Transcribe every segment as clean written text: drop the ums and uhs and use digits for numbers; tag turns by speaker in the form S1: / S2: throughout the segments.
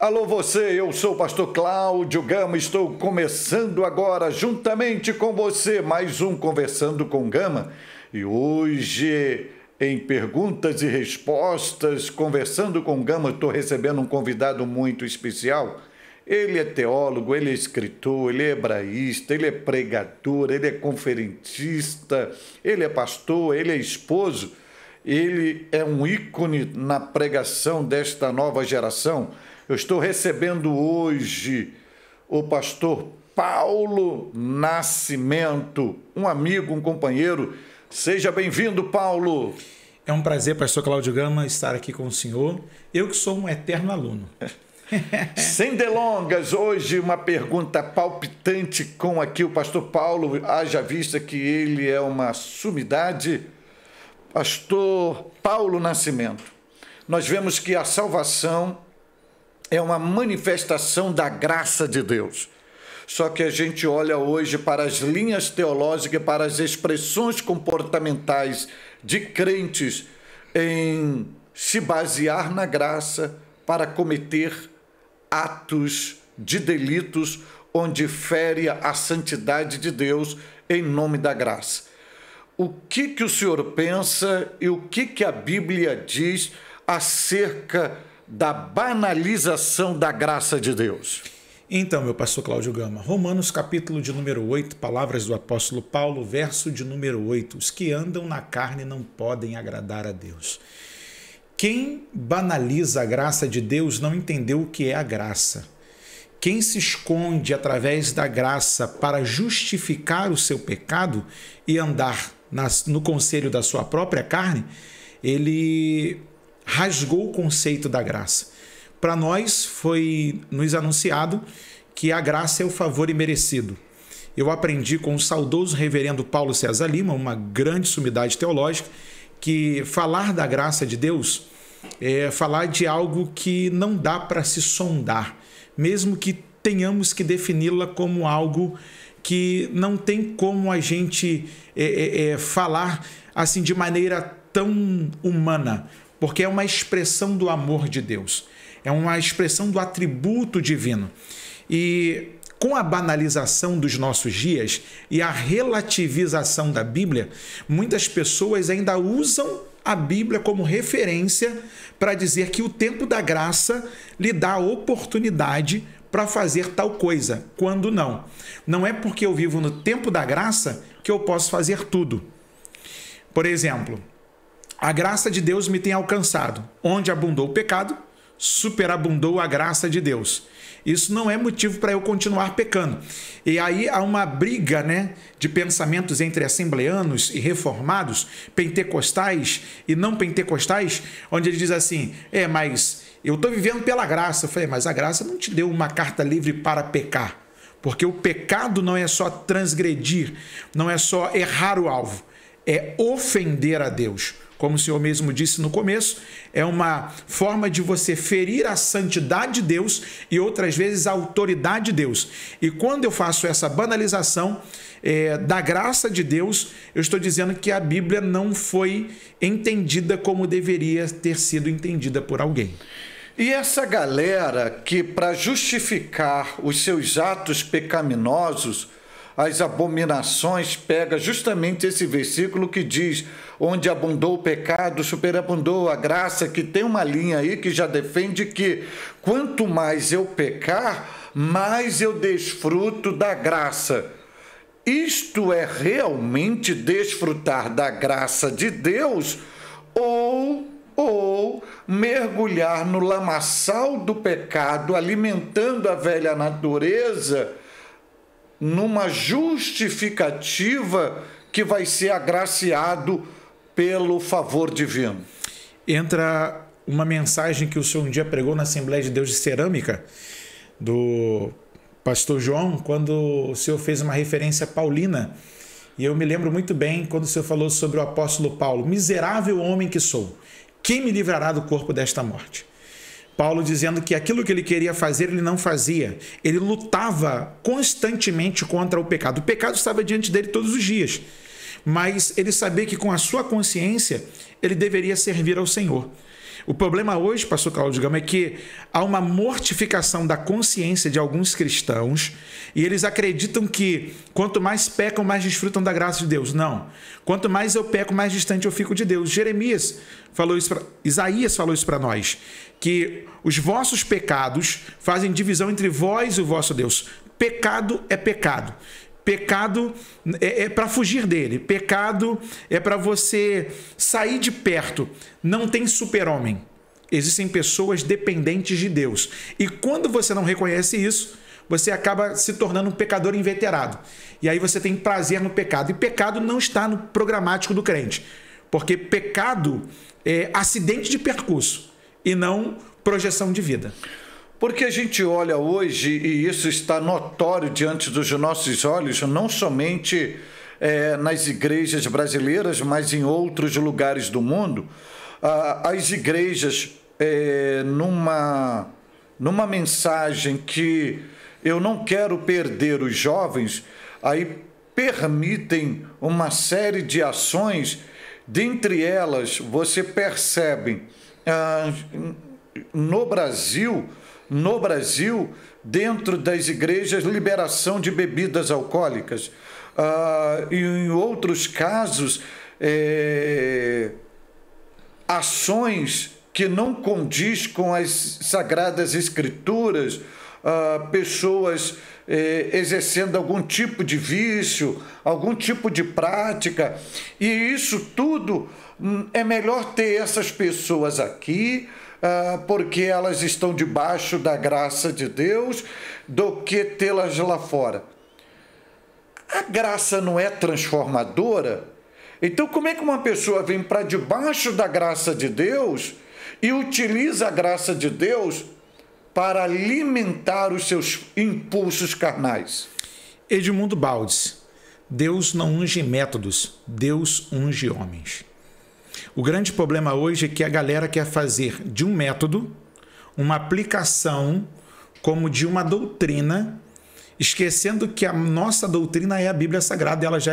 S1: Alô você, eu sou o pastor Cláudio Gama, estou começando agora juntamente com você mais um Conversando com Gama. E hoje, em perguntas e respostas, Conversando com Gama, estou recebendo um convidado muito especial. Ele é teólogo, ele é escritor, ele é hebraísta, ele é pregador, ele é conferencista, ele é pastor, ele é esposo. Ele é um ícone na pregação desta nova geração. Eu estou recebendo hoje o pastor Paulo Nascimento, um amigo, um companheiro. Seja bem-vindo, Paulo.
S2: É um prazer, pastor Cláudio Gama, estar aqui com o senhor. Eu que sou um eterno aluno.
S1: Sem delongas, hoje uma pergunta palpitante com aqui o pastor Paulo, haja vista que ele é uma sumidade. Pastor Paulo Nascimento, nós vemos que a salvação é uma manifestação da graça de Deus. Só que a gente olha hoje para as linhas teológicas, para as expressões comportamentais de crentes em se basear na graça para cometer atos de delitos onde fere a santidade de Deus em nome da graça. O que o senhor pensa e o que a Bíblia diz acerca da banalização da graça de Deus?
S2: Então, meu pastor Cláudio Gama, Romanos capítulo de número 8, palavras do apóstolo Paulo, verso de número 8, os que andam na carne não podem agradar a Deus. Quem banaliza a graça de Deus não entendeu o que é a graça. Quem se esconde através da graça para justificar o seu pecado e andar no conselho da sua própria carne, ele rasgou o conceito da graça. Para nós foi nos anunciado que a graça é o favor imerecido. Eu aprendi com o saudoso reverendo Paulo César Lima, uma grande sumidade teológica, que falar da graça de Deus é falar de algo que não dá para se sondar, mesmo que tenhamos que defini-la como algo que não tem como a gente falar assim de maneira tão humana, porque é uma expressão do amor de Deus, é uma expressão do atributo divino. E com a banalização dos nossos dias e a relativização da Bíblia, muitas pessoas ainda usam a Bíblia como referência para dizer que o tempo da graça lhe dá a oportunidade para fazer tal coisa, quando não. Não é porque eu vivo no tempo da graça que eu posso fazer tudo. Por exemplo, a graça de Deus me tem alcançado. Onde abundou o pecado, superabundou a graça de Deus. Isso não é motivo para eu continuar pecando. E aí há uma briga, de pensamentos entre assembleanos e reformados, pentecostais e não pentecostais, onde ele diz assim, mas eu estou vivendo pela graça. Eu falei, mas a graça não te deu uma carta livre para pecar, porque o pecado não é só transgredir, não é só errar o alvo, é ofender a Deus. Como o Senhor mesmo disse no começo, é uma forma de você ferir a santidade de Deus e outras vezes a autoridade de Deus. E quando eu faço essa banalização da graça de Deus, eu estou dizendo que a Bíblia não foi entendida como deveria ter sido entendida por alguém.
S1: E essa galera que, para justificar os seus atos pecaminosos, as abominações, pega justamente esse versículo que diz, onde abundou o pecado, superabundou a graça, que tem uma linha aí que já defende que quanto mais eu pecar, mais eu desfruto da graça. Isto é realmente desfrutar da graça de Deus ou mergulhar no lamaçal do pecado, alimentando a velha natureza, numa justificativa que vai ser agraciado pelo favor divino?
S2: Entra uma mensagem que o senhor um dia pregou na Assembleia de Deus de Cerâmica, do pastor João, quando o senhor fez uma referência paulina. E eu me lembro muito bem quando o senhor falou sobre o apóstolo Paulo, miserável homem que sou, quem me livrará do corpo desta morte? Paulo dizendo que aquilo que ele queria fazer, ele não fazia. Ele lutava constantemente contra o pecado. O pecado estava diante dele todos os dias. Mas ele sabia que com a sua consciência, ele deveria servir ao Senhor. O problema hoje, pastor Cláudio Gama, é que há uma mortificação da consciência de alguns cristãos e eles acreditam que quanto mais pecam, mais desfrutam da graça de Deus. Não. Quanto mais eu peco, mais distante eu fico de Deus. Isaías falou isso para nós, que os vossos pecados fazem divisão entre vós e o vosso Deus. Pecado é pecado. Pecado é para fugir dele. Pecado é para você sair de perto. Não tem super-homem. Existem pessoas dependentes de Deus. E quando você não reconhece isso, você acaba se tornando um pecador inveterado. E aí você tem prazer no pecado. E pecado não está no programático do crente. Porque pecado é acidente de percurso e não projeção de vida.
S1: Porque a gente olha hoje, e isso está notório diante dos nossos olhos, não somente nas igrejas brasileiras, mas em outros lugares do mundo, as igrejas, numa mensagem que eu não quero perder os jovens, aí permitem uma série de ações, dentre elas você percebe no Brasil, dentro das igrejas, liberação de bebidas alcoólicas. E em outros casos, ações que não condiz com as Sagradas Escrituras, pessoas exercendo algum tipo de vício, algum tipo de prática. E isso tudo, é melhor ter essas pessoas aqui, porque elas estão debaixo da graça de Deus, do que tê-las lá fora. A graça não é transformadora? Então, como é que uma pessoa vem para debaixo da graça de Deus e utiliza a graça de Deus para alimentar os seus impulsos carnais?
S2: Edmundo Baldes, Deus não unge métodos, Deus unge homens. O grande problema hoje é que a galera quer fazer de um método uma aplicação como de uma doutrina, esquecendo que a nossa doutrina é a Bíblia Sagrada, ela já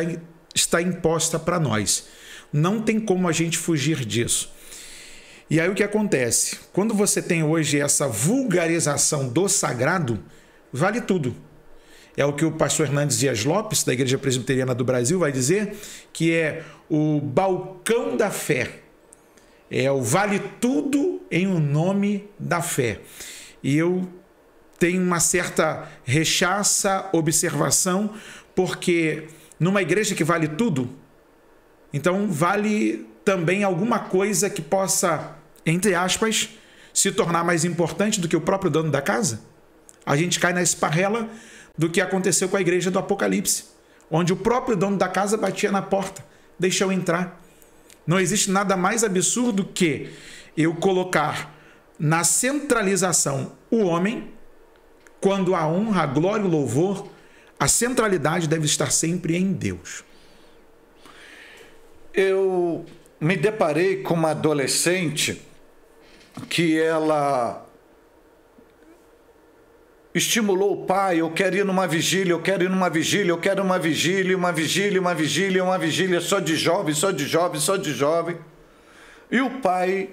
S2: está imposta para nós. Não tem como a gente fugir disso. E aí o que acontece? Quando você tem hoje essa vulgarização do sagrado, vale tudo. É o que o pastor Hernandes Dias Lopes, da Igreja Presbiteriana do Brasil, vai dizer, que é o balcão da fé. É o vale tudo em o nome da fé. E eu tenho uma certa rechaça, observação, porque numa igreja que vale tudo, então vale também alguma coisa que possa, entre aspas, se tornar mais importante do que o próprio dono da casa. A gente cai na esparrela do que aconteceu com a igreja do Apocalipse, onde o próprio dono da casa batia na porta, deixa eu entrar. Não existe nada mais absurdo que eu colocar na centralização o homem, quando a honra, a glória e o louvor, a centralidade deve estar sempre em Deus.
S1: Eu me deparei com uma adolescente que ela estimulou o pai: eu quero ir numa vigília, eu quero ir numa vigília, eu quero uma vigília, uma vigília, uma vigília, uma vigília só de jovem, só de jovem, só de jovem. E o pai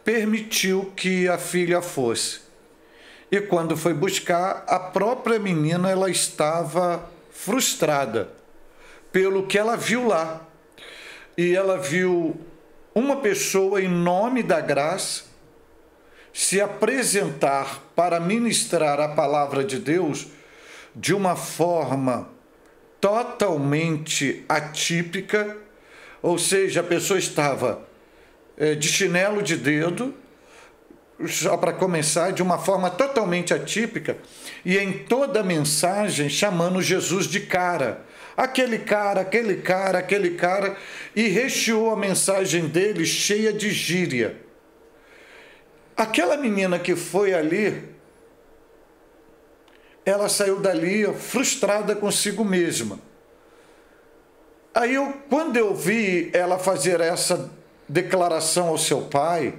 S1: permitiu que a filha fosse. E quando foi buscar, a própria menina, ela estava frustrada pelo que ela viu lá. E ela viu uma pessoa, em nome da graça, se apresentar para ministrar a palavra de Deus de uma forma totalmente atípica, ou seja, a pessoa estava de chinelo de dedo, só para começar, de uma forma totalmente atípica, e em toda a mensagem chamando Jesus de cara. Aquele cara, aquele cara, aquele cara, e recheou a mensagem dele cheia de gíria. Aquela menina que foi ali, ela saiu dali frustrada consigo mesma. Aí, quando eu vi ela fazer essa declaração ao seu pai,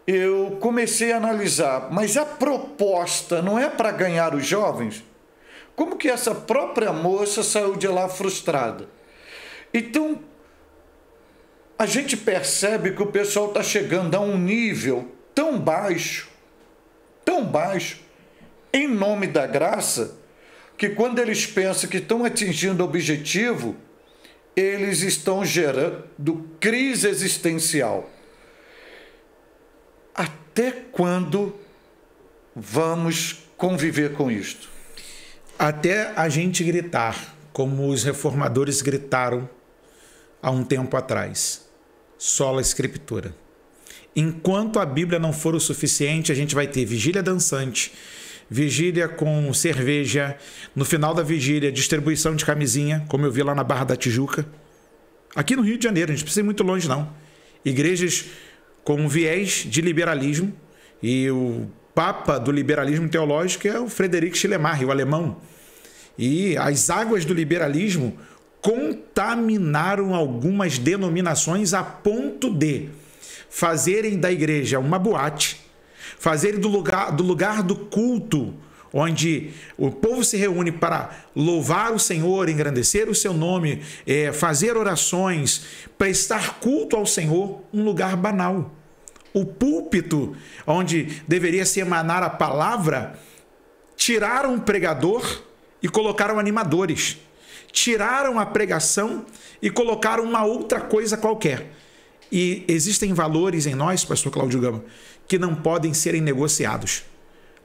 S1: eu comecei a analisar, mas a proposta não é para ganhar os jovens? Como que essa própria moça saiu de lá frustrada? Então, a gente percebe que o pessoal está chegando a um nível tão baixo, em nome da graça, que quando eles pensam que estão atingindo o objetivo, eles estão gerando crise existencial. Até quando vamos conviver com isto?
S2: Até a gente gritar, como os reformadores gritaram há um tempo atrás. Sola Escritura. Enquanto a Bíblia não for o suficiente, a gente vai ter vigília dançante, vigília com cerveja, no final da vigília, distribuição de camisinha, como eu vi lá na Barra da Tijuca. Aqui no Rio de Janeiro, a gente não precisa ir muito longe, não. Igrejas com um viés de liberalismo, e o papa do liberalismo teológico é o Friedrich Schleiermacher, o alemão. E as águas do liberalismo contaminaram algumas denominações a ponto de fazerem da igreja uma boate, fazerem do lugar do culto, onde o povo se reúne para louvar o Senhor, engrandecer o seu nome, fazer orações, prestar culto ao Senhor, um lugar banal. O púlpito, onde deveria se emanar a palavra, tiraram o pregador e colocaram animadores. Tiraram a pregação e colocaram uma outra coisa qualquer. E existem valores em nós, pastor Cláudio Gama, que não podem serem negociados.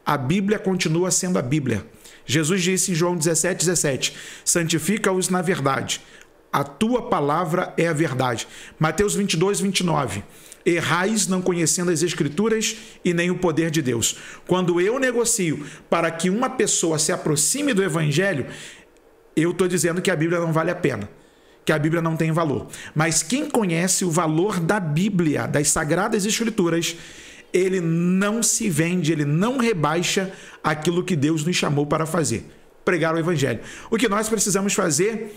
S2: A Bíblia continua sendo a Bíblia. Jesus disse em João 17:17, santifica-os na verdade. A tua palavra é a verdade. Mateus 22:29, errais não conhecendo as Escrituras e nem o poder de Deus. Quando eu negocio para que uma pessoa se aproxime do Evangelho, eu estou dizendo que a Bíblia não vale a pena, que a Bíblia não tem valor. Mas quem conhece o valor da Bíblia, das Sagradas Escrituras, ele não se vende, ele não rebaixa aquilo que Deus nos chamou para fazer, pregar o Evangelho. O que nós precisamos fazer,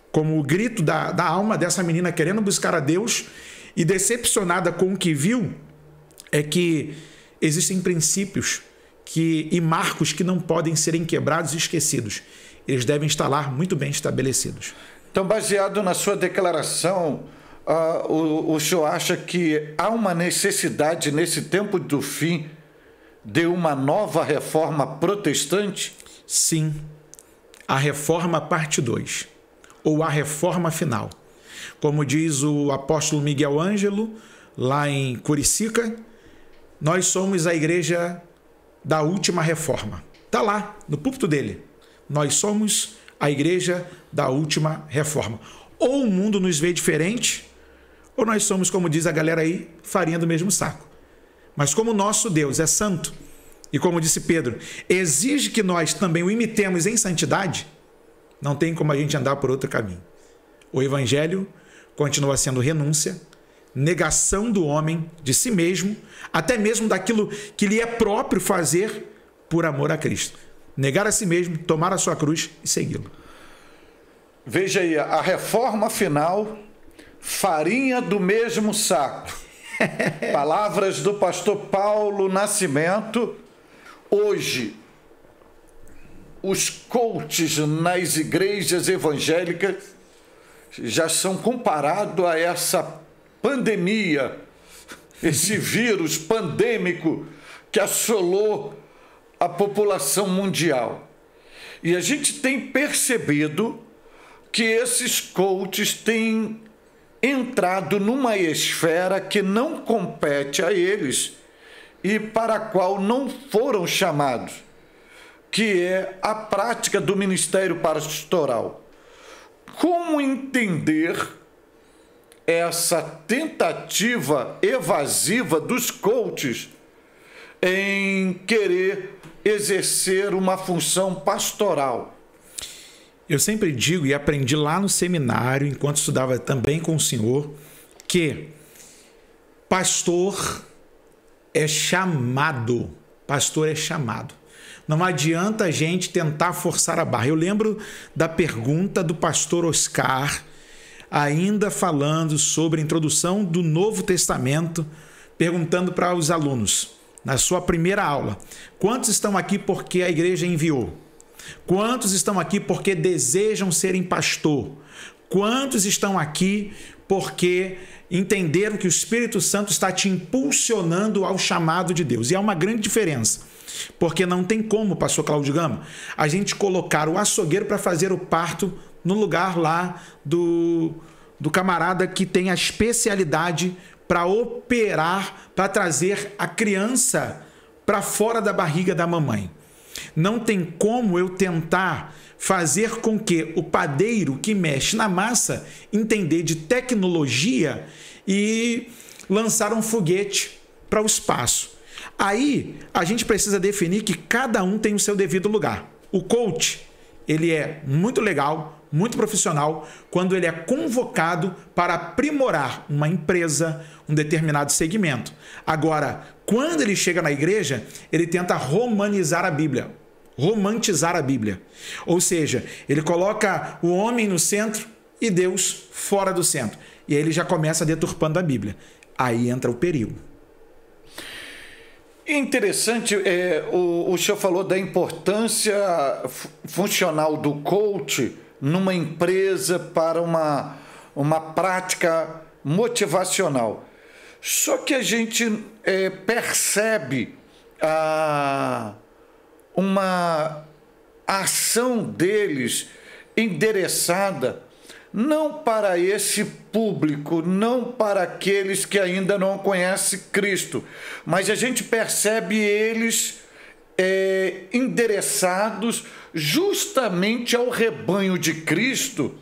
S2: como o grito da alma dessa menina querendo buscar a Deus e decepcionada com o que viu, é que existem princípios e marcos que não podem serem quebrados e esquecidos. Eles devem estar lá muito bem estabelecidos.
S1: Então, baseado na sua declaração, o senhor acha que há uma necessidade nesse tempo do fim de uma nova reforma protestante?
S2: Sim, a reforma parte 2, ou a reforma final. Como diz o apóstolo Miguel Ângelo, lá em Curicica, nós somos a igreja da última reforma. Está lá, no púlpito dele. Nós somos a igreja da última reforma. Ou o mundo nos vê diferente, ou nós somos, como diz a galera aí, farinha do mesmo saco. Mas como o nosso Deus é santo, e como disse Pedro, exige que nós também o imitemos em santidade, não tem como a gente andar por outro caminho. O Evangelho continua sendo renúncia, negação do homem, de si mesmo, até mesmo daquilo que lhe é próprio fazer por amor a Cristo. Negar a si mesmo, tomar a sua cruz e segui-lo.
S1: Veja aí, a reforma final, farinha do mesmo saco. Palavras do pastor Paulo Nascimento. Hoje, os coaches nas igrejas evangélicas já são comparados a essa pandemia, esse vírus pandêmico que assolou a população mundial. E a gente tem percebido que esses coaches têm entrado numa esfera que não compete a eles e para a qual não foram chamados, que é a prática do ministério pastoral. Como entender essa tentativa evasiva dos coaches em querer exercer uma função pastoral?
S2: Eu sempre digo e aprendi lá no seminário, enquanto estudava também com o senhor, que pastor é chamado. Pastor é chamado. Não adianta a gente tentar forçar a barra. Eu lembro da pergunta do pastor Oscar, ainda falando sobre a introdução do Novo Testamento, perguntando para os alunos, na sua primeira aula, quantos estão aqui porque a igreja enviou? Quantos estão aqui porque desejam serem pastor? Quantos estão aqui porque entenderam que o Espírito Santo está te impulsionando ao chamado de Deus? E há uma grande diferença, porque não tem como, pastor Cláudio Gama, a gente colocar o açougueiro para fazer o parto no lugar lá do camarada que tem a especialidade para operar, para trazer a criança para fora da barriga da mamãe. Não tem como eu tentar fazer com que o padeiro que mexe na massa entender de tecnologia e lançar um foguete para o espaço. Aí a gente precisa definir que cada um tem o seu devido lugar. O coach, ele é muito legal, muito profissional, quando ele é convocado para aprimorar uma empresa, um determinado segmento. Agora, quando ele chega na igreja, ele tenta romantizar a Bíblia. Ou seja, ele coloca o homem no centro e Deus fora do centro. E aí ele já começa deturpando a Bíblia. Aí entra o perigo.
S1: Interessante, o senhor falou da importância funcional do coach numa empresa para uma prática motivacional. Só que a gente percebe uma ação deles endereçada não para esse público, não para aqueles que ainda não conhecem Cristo, mas a gente percebe eles endereçados justamente ao rebanho de Cristo,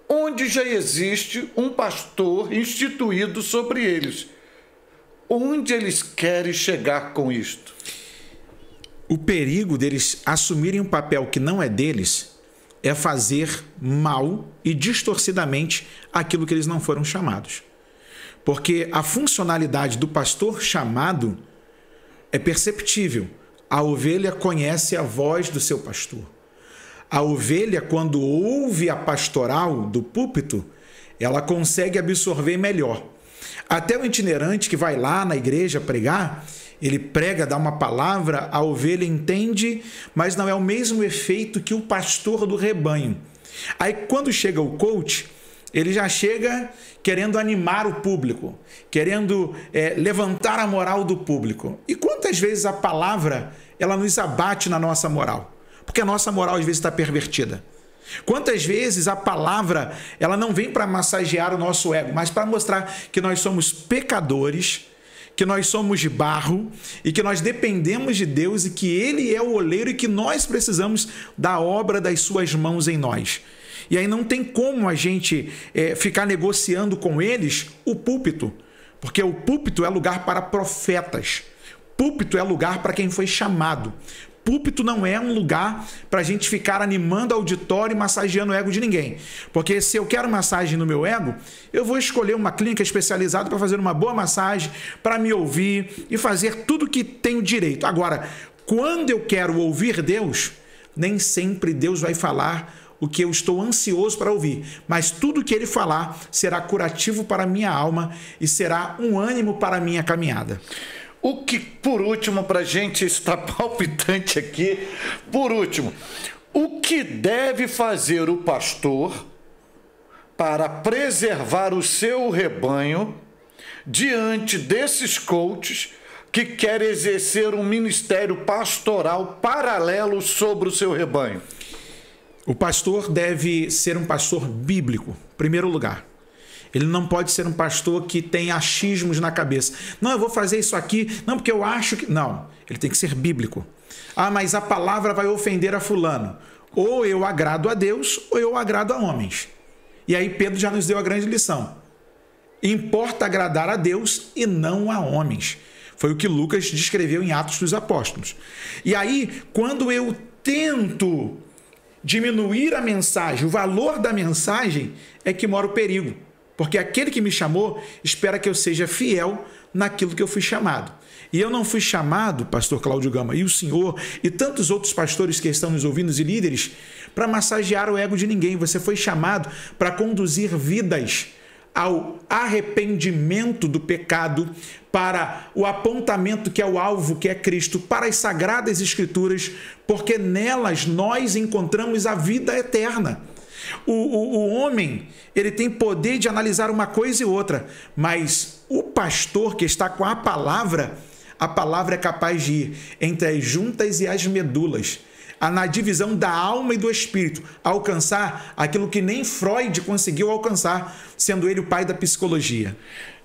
S1: onde já existe um pastor instituído sobre eles. Onde eles querem chegar com isto?
S2: O perigo deles assumirem um papel que não é deles é fazer mal e distorcidamente aquilo que eles não foram chamados. Porque a funcionalidade do pastor chamado é perceptível. A ovelha conhece a voz do seu pastor. A ovelha, quando ouve a pastoral do púlpito, ela consegue absorver melhor. Até o itinerante que vai lá na igreja pregar, ele prega, dá uma palavra, a ovelha entende, mas não é o mesmo efeito que o pastor do rebanho. Aí quando chega o coach, ele já chega querendo animar o público, querendo levantar a moral do público. E quantas vezes a palavra ela nos abate na nossa moral? Porque a nossa moral às vezes está pervertida. Quantas vezes a palavra ela não vem para massagear o nosso ego, mas para mostrar que nós somos pecadores, que nós somos de barro e que nós dependemos de Deus e que Ele é o oleiro e que nós precisamos da obra das suas mãos em nós. E aí não tem como a gente ficar negociando com eles o púlpito, porque o púlpito é lugar para profetas, púlpito é lugar para quem foi chamado. Púlpito não é um lugar para a gente ficar animando o auditório e massageando o ego de ninguém. Porque se eu quero massagem no meu ego, eu vou escolher uma clínica especializada para fazer uma boa massagem, para me ouvir e fazer tudo que tenho direito. Agora, quando eu quero ouvir Deus, nem sempre Deus vai falar o que eu estou ansioso para ouvir. Mas tudo que Ele falar será curativo para a minha alma e será um ânimo para a minha caminhada.
S1: O que, por último, para a gente estar palpitante aqui, por último, o que deve fazer o pastor para preservar o seu rebanho diante desses coaches que querem exercer um ministério pastoral paralelo sobre o seu rebanho?
S2: O pastor deve ser um pastor bíblico, em primeiro lugar. Ele não pode ser um pastor que tem achismos na cabeça. Não, eu vou fazer isso aqui, não, porque eu acho que... Não, ele tem que ser bíblico. Ah, mas a palavra vai ofender a fulano. Ou eu agrado a Deus, ou eu agrado a homens. E aí Pedro já nos deu a grande lição. Importa agradar a Deus e não a homens. Foi o que Lucas descreveu em Atos dos Apóstolos. E aí, quando eu tento diminuir a mensagem, o valor da mensagem, é que mora o perigo. Porque aquele que me chamou espera que eu seja fiel naquilo que eu fui chamado. E eu não fui chamado, pastor Cláudio Gama, e o senhor, e tantos outros pastores que estão nos ouvindo e líderes, para massagear o ego de ninguém. Você foi chamado para conduzir vidas ao arrependimento do pecado, para o apontamento que é o alvo, que é Cristo, para as Sagradas Escrituras, porque nelas nós encontramos a vida eterna. O homem, ele tem poder de analisar uma coisa e outra, mas o pastor que está com a palavra é capaz de ir entre as juntas e as medulas, na divisão da alma e do espírito, alcançar aquilo que nem Freud conseguiu alcançar, sendo ele o pai da psicologia.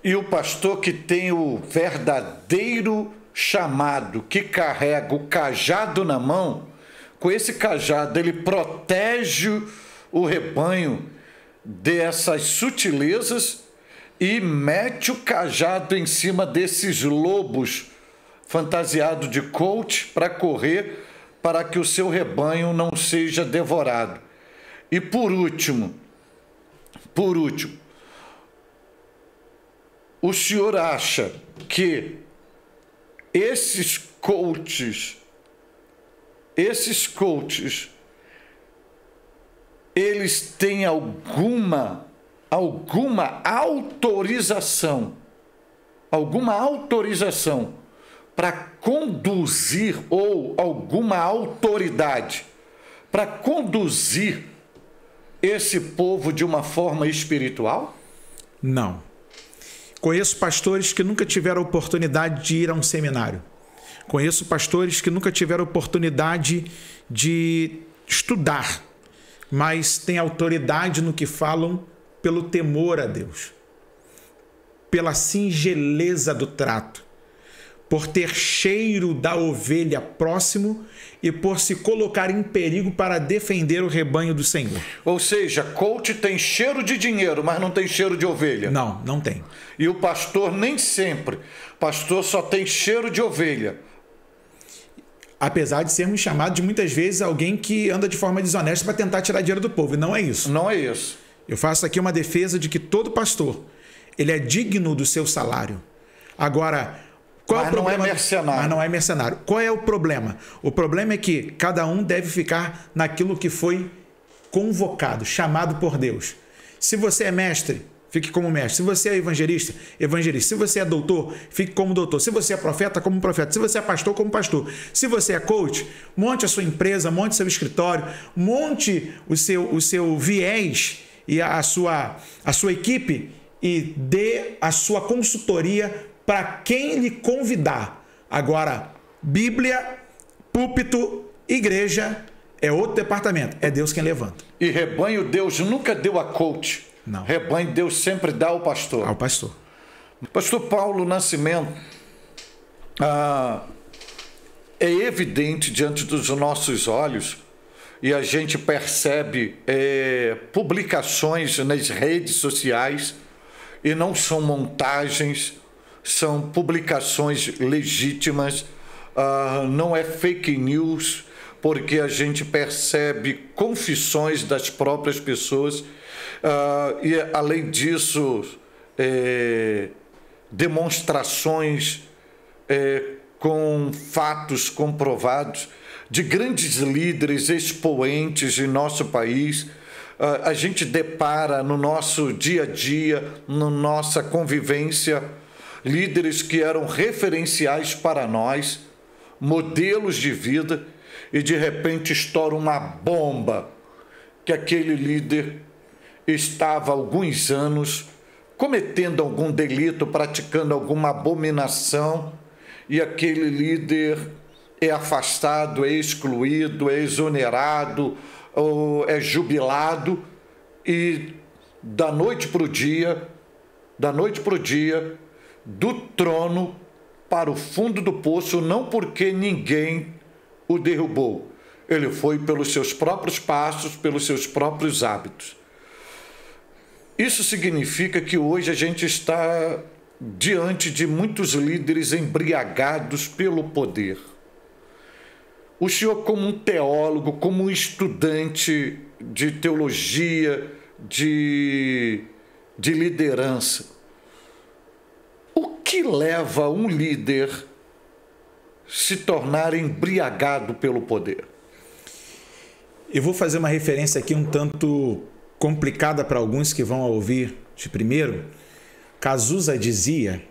S1: E o pastor que tem o verdadeiro chamado, que carrega o cajado na mão, com esse cajado ele protege o rebanho dessas sutilezas e mete o cajado em cima desses lobos fantasiados de coach para correr, para que o seu rebanho não seja devorado. E por último, o senhor acha que esses coaches, eles têm alguma autorização para conduzir, ou alguma autoridade para conduzir esse povo de uma forma espiritual?
S2: Não. Conheço pastores que nunca tiveram a oportunidade de ir a um seminário. Conheço pastores que nunca tiveram a oportunidade de estudar, mas têm autoridade no que falam pelo temor a Deus, pela singeleza do trato, por ter cheiro da ovelha próximo e por se colocar em perigo para defender o rebanho do Senhor.
S1: Ou seja, coach tem cheiro de dinheiro, mas não tem cheiro de ovelha.
S2: Não, não tem.
S1: E o pastor nem sempre. Pastor só tem cheiro de ovelha.
S2: Apesar de sermos chamados de muitas vezes alguém que anda de forma desonesta para tentar tirar dinheiro do povo. E não é isso.
S1: Não é isso.
S2: Eu faço aqui uma defesa de que todo pastor, ele é digno do seu salário. Agora, qual é o problema?
S1: Não é mercenário.
S2: Mas não é mercenário. Qual é o problema? O problema é que cada um deve ficar naquilo que foi convocado, chamado por Deus. Se você é mestre, fique como mestre. Se você é evangelista, evangelista. Se você é doutor, fique como doutor. Se você é profeta, como profeta. Se você é pastor, como pastor. Se você é coach, monte a sua empresa, monte seu escritório, monte o seu viés e a sua equipe e dê a sua consultoria para quem lhe convidar. Agora, Bíblia, púlpito, igreja é outro departamento. É Deus quem levanta.
S1: E rebanho Deus nunca deu a coach.
S2: Não.
S1: Rebanho Deus sempre dá ao pastor.
S2: Ao pastor.
S1: Pastor Paulo Nascimento, é evidente diante dos nossos olhos, e a gente percebe publicações nas redes sociais, e não são montagens, são publicações legítimas, não é fake news, porque a gente percebe confissões das próprias pessoas, e além disso, demonstrações com fatos comprovados de grandes líderes, expoentes em nosso país. A gente depara no nosso dia a dia, na nossa convivência, líderes que eram referenciais para nós, modelos de vida, e de repente estoura uma bomba que aquele líder estava há alguns anos cometendo algum delito, praticando alguma abominação, e aquele líder é afastado, é excluído, é exonerado, ou é jubilado, e da noite para o dia, do trono para o fundo do poço, não porque ninguém o derrubou. Ele foi pelos seus próprios passos, pelos seus próprios hábitos. Isso significa que hoje a gente está diante de muitos líderes embriagados pelo poder. O senhor, como um teólogo, como um estudante de teologia, de liderança, o que leva um líder a se tornar embriagado pelo poder?
S2: Eu vou fazer uma referência aqui um tanto complicada para alguns que vão ouvir de primeiro. Cazuza dizia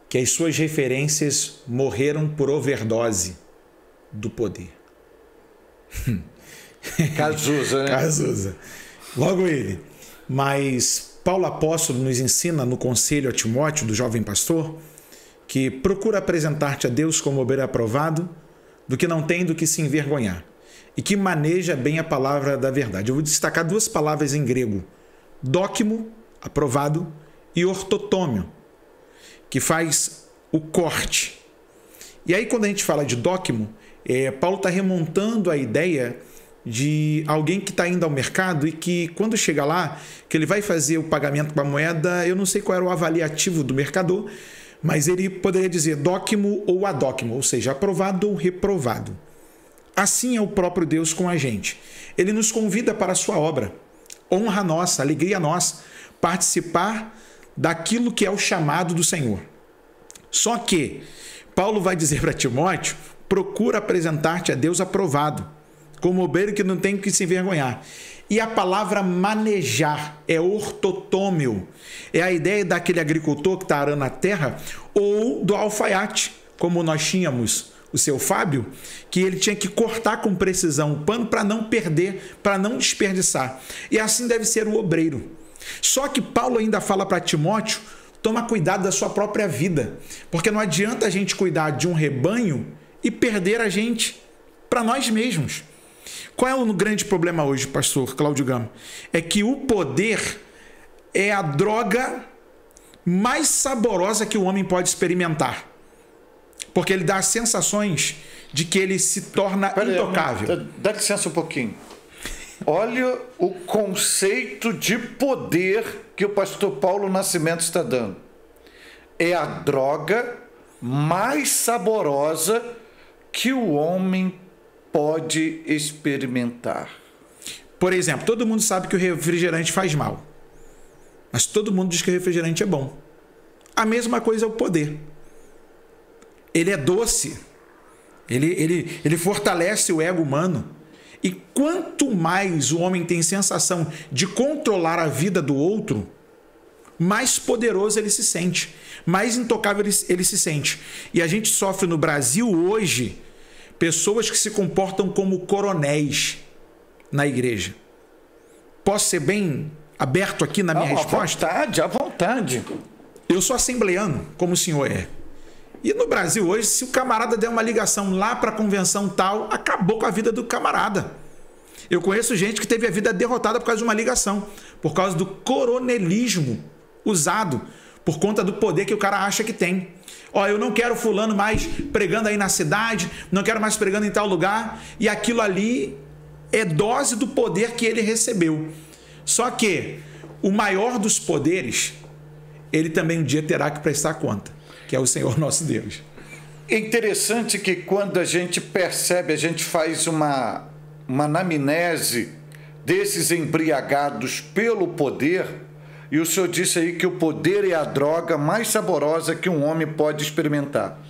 S2: que as suas referências morreram por overdose do poder.
S1: Cazuza, né?
S2: Cazuza. Logo ele. Mas Paulo apóstolo nos ensina no conselho a Timóteo, do jovem pastor, que procura apresentar-te a Deus como obreiro aprovado, do que não tem do que se envergonhar, e que maneja bem a palavra da verdade. Eu vou destacar duas palavras em grego: dóquimo, aprovado, e ortotômio, que faz o corte. E aí, quando a gente fala de dóquimo, Paulo está remontando a ideia de alguém que está indo ao mercado e que, quando chega lá, que ele vai fazer o pagamento com a moeda, eu não sei qual era o avaliativo do mercador, mas ele poderia dizer dóquimo ou adóquimo, ou seja, aprovado ou reprovado. Assim é o próprio Deus com a gente. Ele nos convida para a sua obra, honra nossa, alegria nossa, participar daquilo que é o chamado do Senhor. Só que Paulo vai dizer para Timóteo: procura apresentar-te a Deus aprovado, como obreiro que não tem que se envergonhar. E a palavra manejar é ortotômio. É a ideia daquele agricultor que está arando a terra, ou do alfaiate, como nós tínhamos o seu Fábio, que ele tinha que cortar com precisão o pano para não perder, para não desperdiçar. E assim deve ser o obreiro. Só que Paulo ainda fala para Timóteo: toma cuidado da sua própria vida, porque não adianta a gente cuidar de um rebanho e perder a gente para nós mesmos. Qual é o grande problema hoje, pastor Cláudio Gama? É que o poder é a droga mais saborosa que o homem pode experimentar, porque ele dá sensações de que ele se torna intocável.
S1: Dá licença um pouquinho. Olha o conceito de poder que o pastor Paulo Nascimento está dando. É a droga mais saborosa que o homem pode experimentar.
S2: Por exemplo, todo mundo sabe que o refrigerante faz mal, mas todo mundo diz que o refrigerante é bom. A mesma coisa é o poder. Ele é doce, ele fortalece o ego humano. E quanto mais o homem tem sensação de controlar a vida do outro, mais poderoso ele se sente, mais intocável ele se sente. E a gente sofre no Brasil hoje pessoas que se comportam como coronéis na igreja. Posso ser bem aberto aqui na minha resposta?
S1: À vontade.
S2: Eu sou assembleano, como o senhor é. E no Brasil hoje, se o camarada der uma ligação lá para a convenção tal, acabou com a vida do camarada. Eu conheço gente que teve a vida derrotada por causa de uma ligação, por causa do coronelismo usado, por conta do poder que o cara acha que tem. Ó, eu não quero fulano mais pregando aí na cidade, não quero mais pregando em tal lugar, e aquilo ali é dose do poder que ele recebeu. Só que o maior dos poderes, ele também um dia terá que prestar conta, que é o Senhor nosso Deus.
S1: É interessante que quando a gente percebe, a gente faz uma anamnese desses embriagados pelo poder, e o senhor disse aí que o poder é a droga mais saborosa que um homem pode experimentar.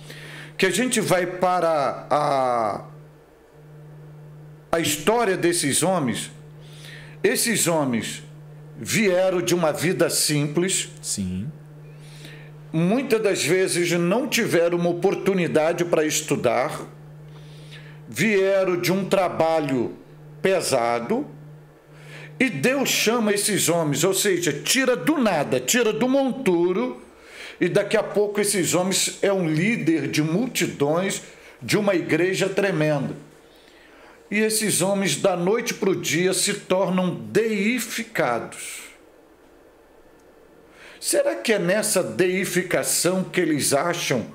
S1: Que a gente vai para a história desses homens. Esses homens vieram de uma vida simples.
S2: Sim.
S1: Muitas das vezes não tiveram uma oportunidade para estudar, vieram de um trabalho pesado, e Deus chama esses homens, ou seja, tira do nada, tira do monturo, e daqui a pouco esses homens é um líder de multidões, de uma igreja tremenda. E esses homens, da noite para o dia, se tornam deificados. Será que é nessa deificação que eles acham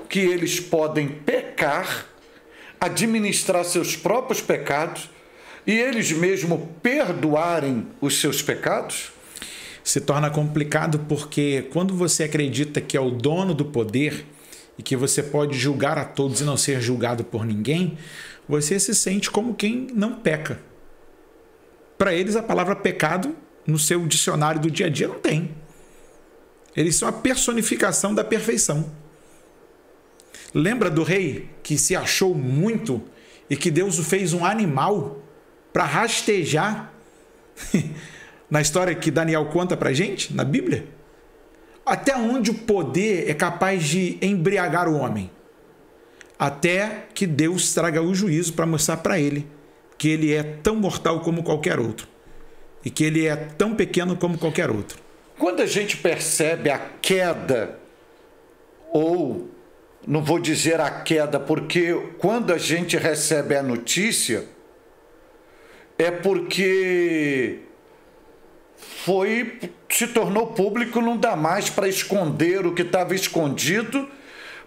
S1: que eles podem pecar, administrar seus próprios pecados e eles mesmos perdoarem os seus pecados?
S2: Se torna complicado porque quando você acredita que é o dono do poder e que você pode julgar a todos e não ser julgado por ninguém, você se sente como quem não peca. Para eles, a palavra pecado no seu dicionário do dia a dia não tem. Eles são a personificação da perfeição. Lembra do rei que se achou muito e que Deus o fez um animal para rastejar? Na história que Daniel conta para a gente, na Bíblia? Até onde o poder é capaz de embriagar o homem? Até que Deus traga o juízo para mostrar para ele que ele é tão mortal como qualquer outro. e que ele é tão pequeno como qualquer outro.
S1: Quando a gente percebe a queda, ou não vou dizer a queda, porque quando a gente recebe a notícia, é porque se tornou público, não dá mais para esconder o que estava escondido,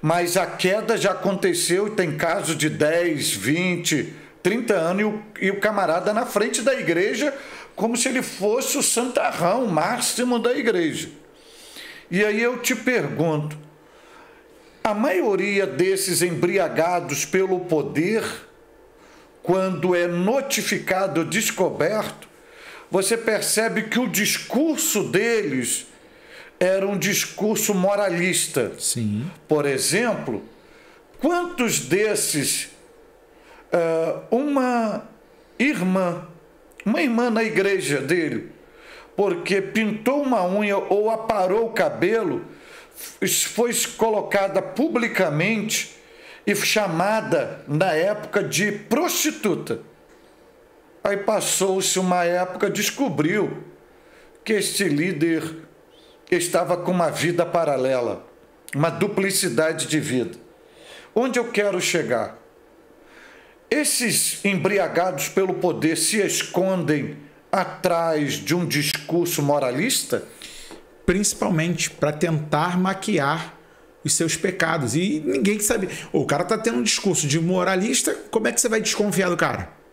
S1: mas a queda já aconteceu e tem casos de 10, 20, 30 anos e o camarada na frente da igreja como se ele fosse o santarrão máximo da igreja. E aí eu te pergunto, a maioria desses embriagados pelo poder, quando é notificado ou descoberto, você percebe que o discurso deles era um discurso moralista.
S2: Sim.
S1: Por exemplo, quantos desses, uma irmã na igreja dele, porque pintou uma unha ou aparou o cabelo, foi colocada publicamente e chamada na época de prostituta. Aí passou-se uma época, descobriu que este líder estava com uma vida paralela, uma duplicidade de vida. Onde eu quero chegar? Esses embriagados pelo poder se escondem atrás de um discurso moralista?
S2: Principalmente para tentar maquiar os seus pecados. E ninguém sabe. O cara está tendo um discurso de moralista, como é que você vai desconfiar do cara?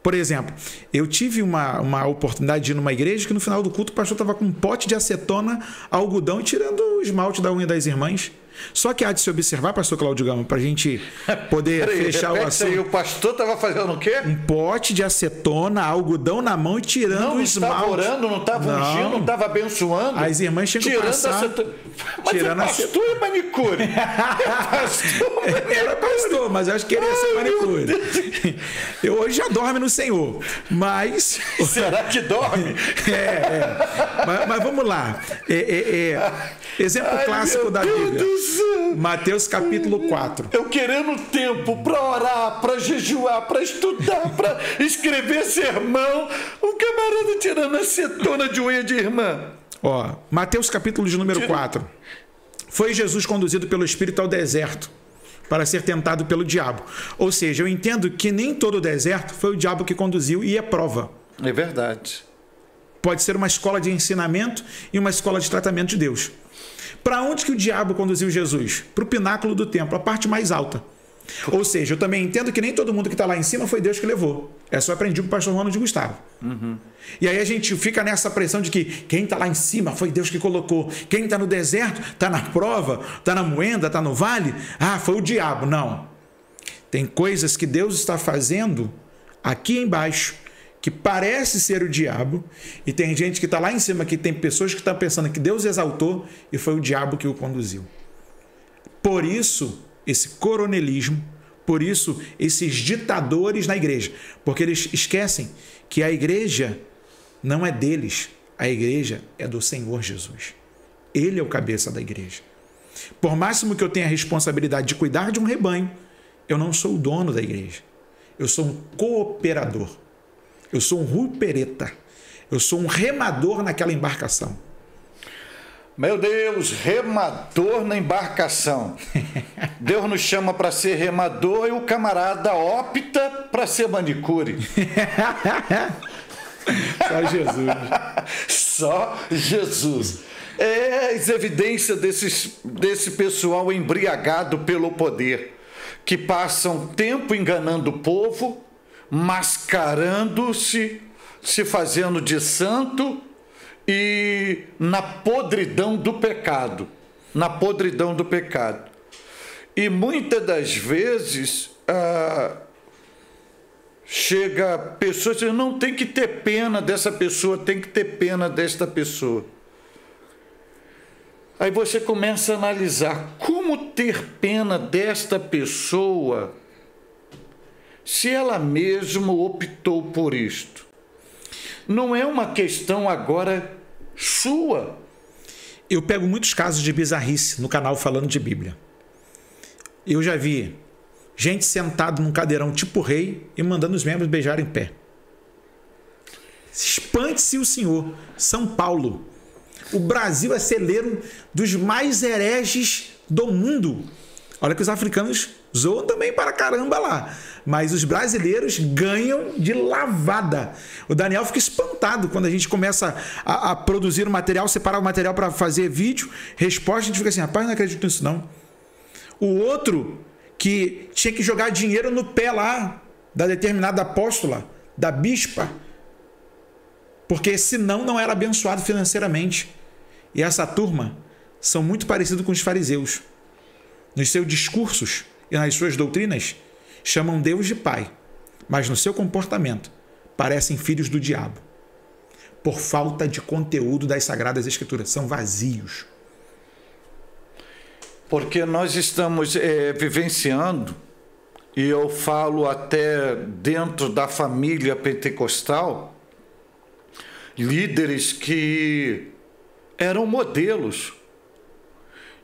S2: Por exemplo, eu tive uma oportunidade de ir numa igreja que no final do culto o pastor estava com um pote de acetona, algodão e tirando o esmalte da unha das irmãs. Só que há de se observar, pastor Cláudio Gama, para a gente poder fechar o assunto.
S1: Aí, o pastor estava fazendo o quê?
S2: Um pote de acetona, algodão na mão e tirando o esmalte.
S1: Não estava orando, não estava ungindo, não estava abençoando.
S2: As irmãs tinham que passar...
S1: Mas tirando o pastor é manicure.
S2: Era pastor, mas eu acho que queria ser manicure. Eu hoje já dorme no Senhor, mas...
S1: Será que dorme?
S2: Mas vamos lá. Exemplo clássico da Bíblia. Mateus capítulo 4.
S1: Eu querendo tempo para orar, para jejuar, para estudar, para escrever sermão, o camarada tirando acetona de unha de irmã.
S2: Mateus capítulo de número 4. Foi Jesus conduzido pelo Espírito ao deserto para ser tentado pelo diabo. Ou seja, eu entendo que nem todo o deserto foi o diabo que conduziu e é prova.
S1: É verdade.
S2: Pode ser uma escola de ensinamento e uma escola de tratamento de Deus. Para onde que o diabo conduziu Jesus? Para o pináculo do templo, a parte mais alta. Ou seja, eu também entendo que nem todo mundo que está lá em cima foi Deus que levou. Essa eu aprendi com o pastor Ronald Gustavo. E aí a gente fica nessa pressão de que quem está lá em cima foi Deus que colocou. Quem está no deserto, está na prova, está na moenda, está no vale. Foi o diabo. Não. Tem coisas que Deus está fazendo aqui embaixo que parece ser o diabo, e tem gente que está lá em cima, que tem pessoas que estão pensando que Deus exaltou e foi o diabo que o conduziu. Por isso, esse coronelismo, por isso, esses ditadores na igreja, porque eles esquecem que a igreja não é deles, a igreja é do Senhor Jesus. Ele é o cabeça da igreja. Por máximo que eu tenha a responsabilidade de cuidar de um rebanho, eu não sou o dono da igreja. Eu sou um cooperador. Eu sou um rupereta. Eu sou um remador naquela embarcação.
S1: Meu Deus, remador na embarcação. Deus nos chama para ser remador e o camarada opta para ser manicure.
S2: Só Jesus.
S1: Só Jesus. É as evidências desse pessoal embriagado pelo poder, que passam tempo enganando o povo, mascarando-se, se fazendo de santo e na podridão do pecado. Na podridão do pecado. E muitas das vezes chega pessoas dizendo, não tem que ter pena dessa pessoa, tem que ter pena desta pessoa. Aí você começa a analisar como ter pena desta pessoa se ela mesma optou por isto. Não é uma questão agora sua.
S2: Eu pego muitos casos de bizarrice no canal Falando de Bíblia. Eu já vi gente sentada num cadeirão tipo rei e mandando os membros beijarem em pé. Espante-se o Senhor. São Paulo. O Brasil é celeiro dos mais hereges do mundo. Olha que os africanos zoam também para caramba lá. Mas os brasileiros ganham de lavada. O Daniel fica espantado quando a gente começa a produzir o material, separar o material para fazer vídeo, resposta, a gente fica assim, rapaz, não acredito nisso não. O outro que tinha que jogar dinheiro no pé lá da determinada apóstola, da bispa, porque senão não era abençoado financeiramente. E essa turma são muito parecidos com os fariseus. Nos seus discursos e nas suas doutrinas, chamam Deus de Pai, mas no seu comportamento parecem filhos do diabo. Por falta de conteúdo das Sagradas Escrituras, são vazios.
S1: Porque nós estamos vivenciando, e eu falo até dentro da família pentecostal, líderes que eram modelos.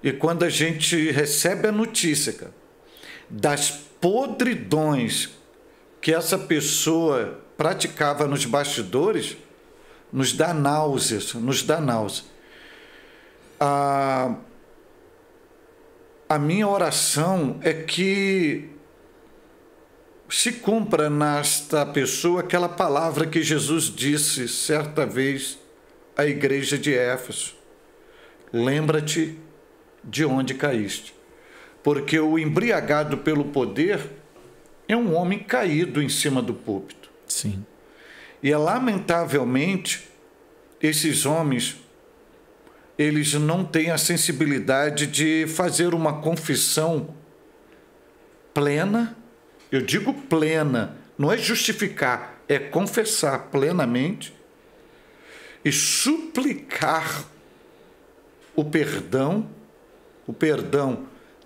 S1: E quando a gente recebe a notícia, cara, das podridões que essa pessoa praticava nos bastidores, nos dá náuseas, nos dá náusea. A minha oração é que se cumpra nesta pessoa aquela palavra que Jesus disse certa vez à igreja de Éfeso: lembra-te de onde caíste, porque o embriagado pelo poder é um homem caído em cima do púlpito.
S2: Sim.
S1: E lamentavelmente esses homens, eles não têm a sensibilidade de fazer uma confissão plena. Eu digo plena, não é justificar, é confessar plenamente e suplicar o perdão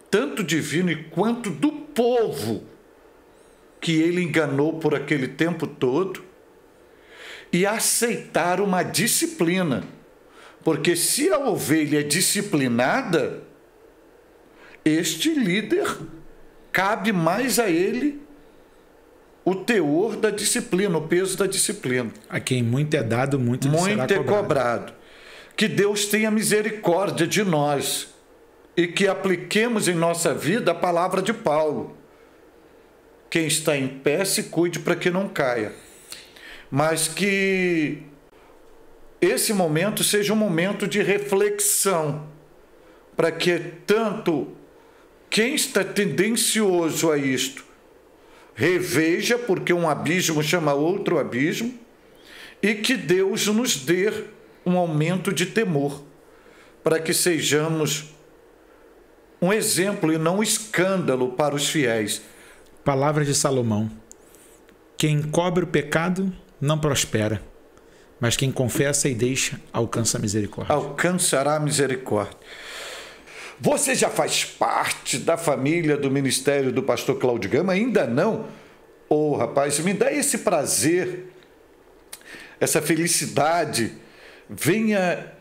S1: tanto divino quanto do povo que ele enganou por aquele tempo todo, e aceitar uma disciplina. Porque se a ovelha é disciplinada, este líder, cabe mais a ele o teor da disciplina, o peso da disciplina.
S2: A quem muito é dado, muito lhe será
S1: cobrado. Cobrado. Que Deus tenha misericórdia de nós e que apliquemos em nossa vida a palavra de Paulo: quem está em pé, se cuide para que não caia. Mas que esse momento seja um momento de reflexão, para que tanto quem está tendencioso a isto reveja, porque um abismo chama outro abismo, e que Deus nos dê um aumento de temor, para que sejamos um exemplo e não um escândalo para os fiéis.
S2: Palavras de Salomão: quem cobre o pecado não prospera, mas quem confessa e deixa alcança a misericórdia.
S1: Alcançará a misericórdia. Você já faz parte da família do ministério do pastor Cláudio Gama? Ainda não? Ô, rapaz, me dá esse prazer, essa felicidade. Venha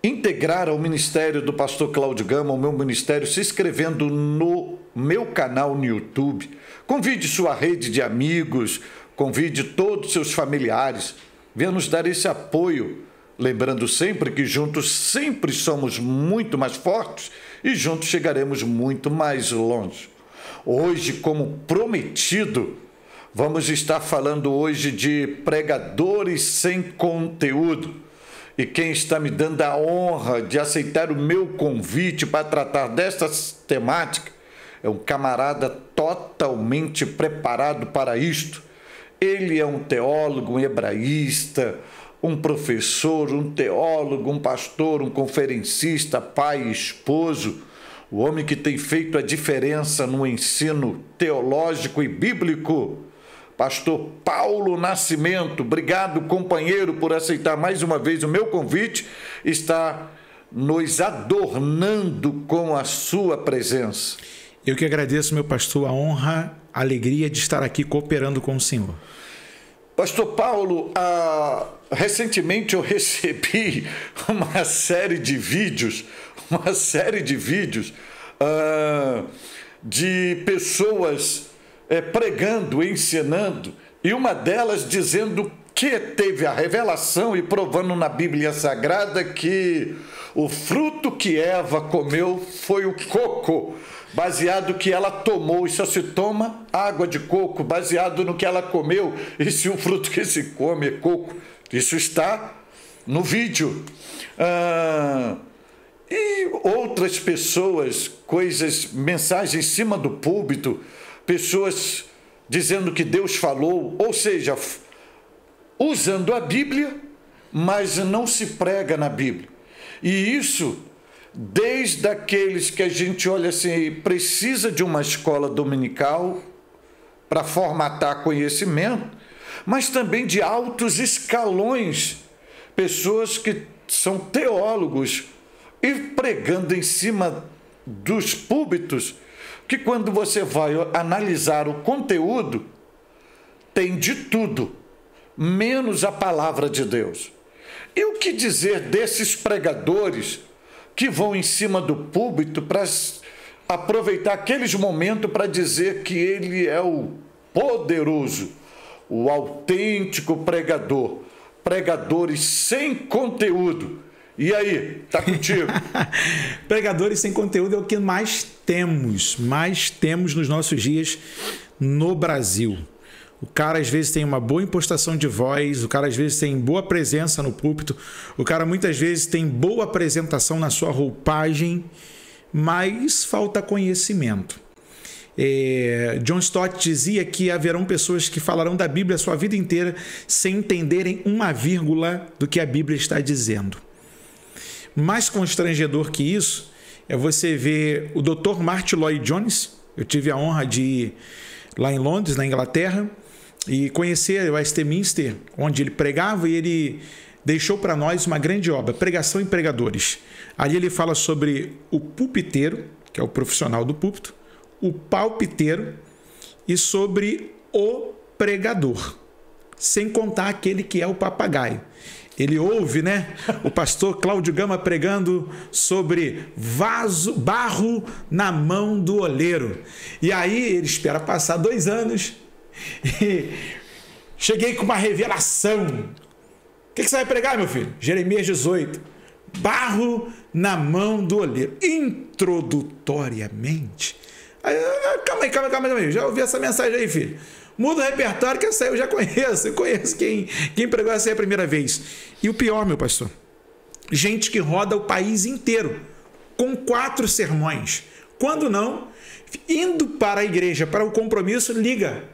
S1: integrar ao ministério do pastor Cláudio Gama, ao meu ministério, se inscrevendo no meu canal no YouTube. Convide sua rede de amigos, convide todos os seus familiares. Venha nos dar esse apoio, lembrando sempre que juntos sempre somos muito mais fortes e juntos chegaremos muito mais longe. Hoje, como prometido, vamos estar falando hoje de pregadores sem conteúdo. E quem está me dando a honra de aceitar o meu convite para tratar desta temática é um camarada totalmente preparado para isto. Ele é um teólogo, um hebraísta, um professor, um teólogo, um pastor, um conferencista, pai e esposo, o homem que tem feito a diferença no ensino teológico e bíblico. Pastor Paulo Nascimento, obrigado, companheiro, por aceitar mais uma vez o meu convite, está nos adornando com a sua presença.
S2: Eu que agradeço, meu pastor, a honra, a alegria de estar aqui cooperando com o senhor.
S1: Pastor Paulo, recentemente eu recebi uma série de vídeos de pessoas pregando, ensinando, e uma delas dizendo que que teve a revelação e provando na Bíblia Sagrada que o fruto que Eva comeu foi o coco, baseado que ela tomou, e só se toma água de coco, baseado no que ela comeu, e se o fruto que se come é coco. Isso está no vídeo. E outras pessoas, mensagens em cima do púlpito, pessoas dizendo que Deus falou, ou seja, usando a Bíblia, mas não se prega na Bíblia. E isso, desde aqueles que a gente olha assim, precisa de uma escola dominical para formatar conhecimento, mas também de altos escalões, pessoas que são teólogos e pregando em cima dos púlpitos, que quando você vai analisar o conteúdo, tem de tudo, menos a palavra de Deus. E o que dizer desses pregadores que vão em cima do púlpito para aproveitar aqueles momentos para dizer que ele é o poderoso, o autêntico pregador, pregadores sem conteúdo? E aí, tá contigo?
S2: Pregadores sem conteúdo é o que mais temos nos nossos dias no Brasil. O cara às vezes tem uma boa impostação de voz, o cara às vezes tem boa presença no púlpito, o cara muitas vezes tem boa apresentação na sua roupagem, mas falta conhecimento. John Stott dizia que haverão pessoas que falarão da Bíblia a sua vida inteira sem entenderem uma vírgula do que a Bíblia está dizendo. Mais constrangedor que isso é você ver o Dr. Martyn Lloyd-Jones. Eu tive a honra de ir lá em Londres, na Inglaterra, e conhecer o Westminster, onde ele pregava, e ele deixou para nós uma grande obra, Pregação e Pregadores. Ali ele fala sobre o pulpiteiro, que é o profissional do púlpito, o palpiteiro e sobre o pregador, sem contar aquele que é o papagaio. Ele ouve, né, o pastor Cláudio Gama pregando sobre barro na mão do oleiro. E aí ele espera passar 2 anos e cheguei com uma revelação. O que você vai pregar, meu filho? Jeremias 18. Barro na mão do oleiro. Introdutoriamente. Aí, calma aí. Já ouvi essa mensagem aí, filho. Muda o repertório, que essa aí eu já conheço. Eu conheço quem pregou essa aí a primeira vez. E o pior, meu pastor, gente que roda o país inteiro com 4 sermões. Quando não, indo para a igreja, para o compromisso, liga.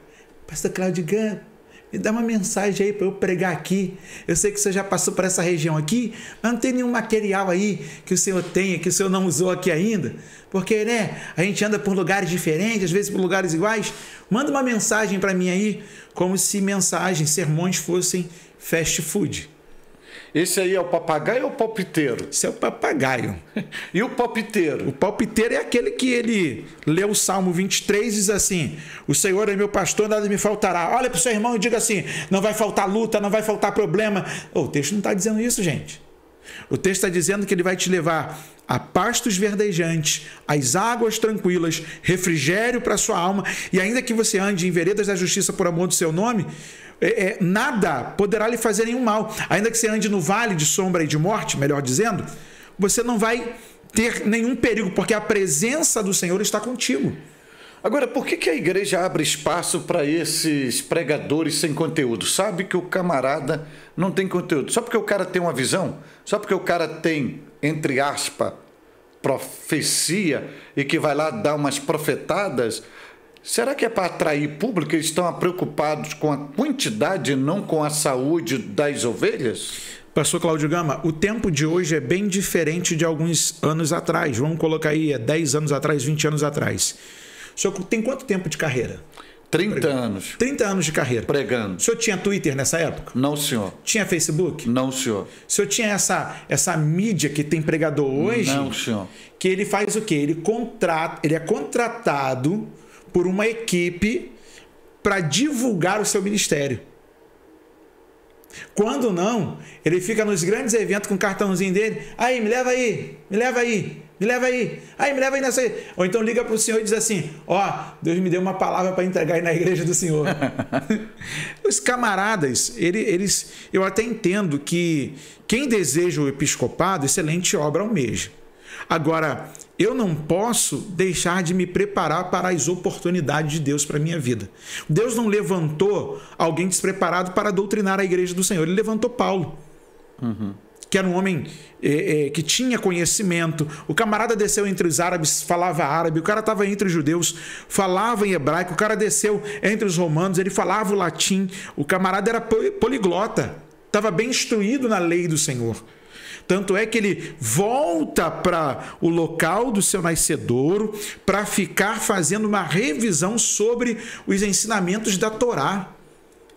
S2: Pastor Cláudio Gama, me dá uma mensagem aí para eu pregar aqui. Eu sei que você já passou por essa região aqui, mas não tem nenhum material aí que o senhor tenha, que o senhor não usou aqui ainda. Porque, né, a gente anda por lugares diferentes, às vezes por lugares iguais. Manda uma mensagem para mim aí, como se sermões fossem fast food.
S1: Esse aí é o papagaio ou o palpiteiro?
S2: Esse é o papagaio.
S1: E o palpiteiro?
S2: O palpiteiro é aquele que ele lê o Salmo 23 e diz assim: o Senhor é meu pastor, nada me faltará. Olha para o seu irmão e diga assim: não vai faltar luta, não vai faltar problema. O texto não está dizendo isso, gente. O texto está dizendo que ele vai te levar a pastos verdejantes, às águas tranquilas, refrigério para a sua alma, e ainda que você ande em veredas da justiça por amor do seu nome, nada poderá lhe fazer nenhum mal. Ainda que você ande no vale de sombra e de morte, melhor dizendo, você não vai ter nenhum perigo, porque a presença do Senhor está contigo.
S1: Agora, por que a igreja abre espaço para esses pregadores sem conteúdo? Sabe que o camarada não tem conteúdo. Só porque o cara tem uma visão, só porque o cara tem, entre aspas, profecia e que vai lá dar umas profetadas. Será que é para atrair público? Eles estão preocupados com a quantidade e não com a saúde das ovelhas?
S2: Pastor Cláudio Gama, o tempo de hoje é bem diferente de alguns anos atrás. Vamos colocar aí, 10 anos atrás, 20 anos atrás. O senhor tem quanto tempo de carreira?
S1: 30 anos.
S2: 30 anos de carreira.
S1: Pregando.
S2: O senhor tinha Twitter nessa época?
S1: Não, senhor.
S2: Tinha Facebook?
S1: Não, senhor.
S2: O senhor tinha essa mídia que tem pregador hoje?
S1: Não, senhor.
S2: Que ele faz o quê? Ele é contratado por uma equipe para divulgar o seu ministério. Quando não, ele fica nos grandes eventos com o cartãozinho dele. Aí, me leva aí, me leva aí, me leva aí. Aí, me leva aí nessa aí. Ou então liga para o senhor e diz assim: ó, Deus me deu uma palavra para entregar aí na igreja do senhor. Os camaradas, eu até entendo que quem deseja o episcopado, excelente obra almeja. Agora, eu não posso deixar de me preparar para as oportunidades de Deus para a minha vida. Deus não levantou alguém despreparado para doutrinar a igreja do Senhor. Ele levantou Paulo, que era um homem que tinha conhecimento. O camarada desceu entre os árabes, falava árabe. O cara estava entre os judeus, falava em hebraico. O cara desceu entre os romanos, ele falava o latim. O camarada era poliglota, estava bem instruído na lei do Senhor. Tanto é que ele volta para o local do seu nascedouro para ficar fazendo uma revisão sobre os ensinamentos da Torá.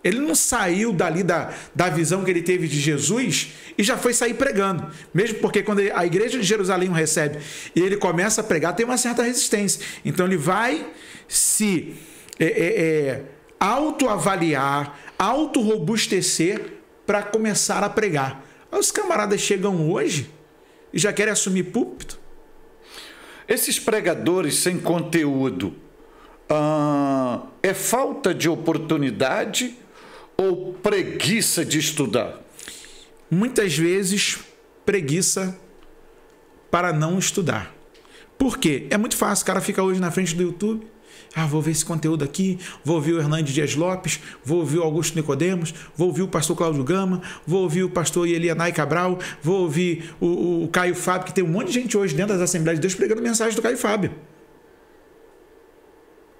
S2: Ele não saiu dali da visão que ele teve de Jesus e já foi sair pregando. Mesmo porque quando a igreja de Jerusalém o recebe e ele começa a pregar, tem uma certa resistência. Então ele vai se autoavaliar, autorrobustecer para começar a pregar. Os camaradas chegam hoje e já querem assumir púlpito.
S1: Esses pregadores sem conteúdo, é falta de oportunidade ou preguiça de estudar?
S2: Muitas vezes, preguiça para não estudar. Por quê? É muito fácil, o cara fica hoje na frente do YouTube. Vou ver esse conteúdo aqui, vou ouvir o Hernandes Dias Lopes, vou ouvir o Augusto Nicodemos, vou ouvir o pastor Cláudio Gama, vou ouvir o pastor Elianai Cabral, vou ouvir o Caio Fábio, que tem um monte de gente hoje dentro das Assembleias de Deus pregando mensagem do Caio Fábio.